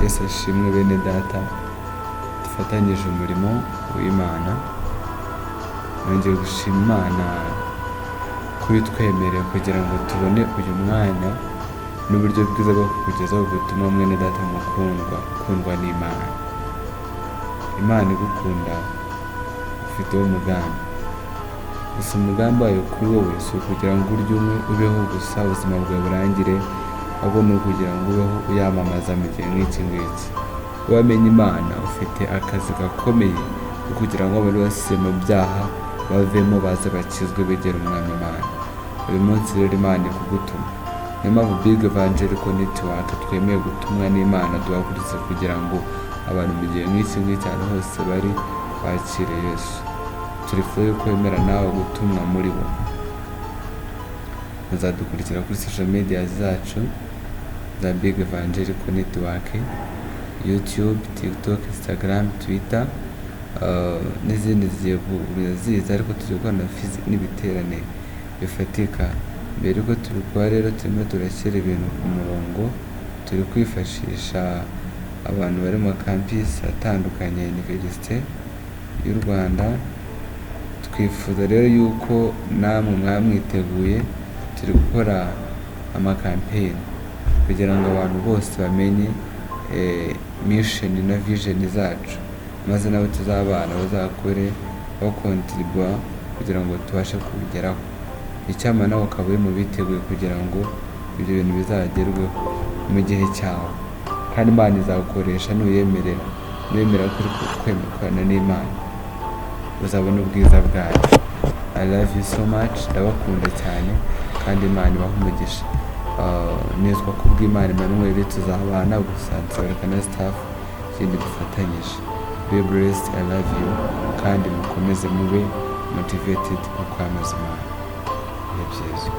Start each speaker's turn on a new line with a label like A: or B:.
A: Yesu ashimwe bene data dufatanyije umurimo w'Imana. Nongeye gushima Imana kuri twemereye kugira ngo tubone uyu mwanya n'uburyo bwiza bwo kukugezaho ubutumwa mwene data ukundwa n'Imana. Imana igukunda ufiteho umugambi, gusa umugambi wayo kuri wowe si ukugira ngo urye umwe ubeho gusa ubuzima bwawe burangire, ahubwo ni ukugira ngo ubeho uyamamaza mu gihe nk'iki ngiki. Wamenye Imana ufite akazi gakomeye ko kugira ngo abantu basize mu byaha bavemo baze bakizwe begera umwami Imana. Uyu munsi rero Imana ikugutuma, niyo mpamvu Evangelical Network twemeye gutumwa n'Imana duhagurutse kugira ngo abantu mu gihe nk'iki ngiki ahantu hose bari bakire Yesu. Turifuza yuko wemera nawe gutumwa muri bo. Muzadukurikira kuri social media zacu za Evangelical Network, YouTube, TikTok, Instagram, Twitter n'izindi ziza, ariko turi gukora n'ibiterane bifatika. Mbere yuko tubikora rero turimo turashyira ibintu ku murongo, turi kwifashisha abantu bari mu campus atandukanye ya Université y'u Rwanda. Twifuza rero yuko namwe mwamwiteguye. Turi gukora amakampeyini kugira ngo abantu bose bamenye mission na vision zacu, maze nabo tuzabana bazakore bakontribua kugira ngo tubashe kubigeraho. Icyama nawe ukaba uri mu biteguye kugira ngo ibyo bintu bizagerweho mu gihe cyawe, kandi Imana izagukoresha nuyemera kuri kwemerana n'Imana, uzabona ubwiza bwayo. I love you so much, ndabakunda cyane kandi Imana ibahe umugisha. Nizwa KUBWIMANA Emmanuel, tuzabana gusa nsohoka na staff ikindi dufatanyije. Be blessed, I love you, kandi mukomeze mube motivated mu kwamamaza Imana. Ni byiza.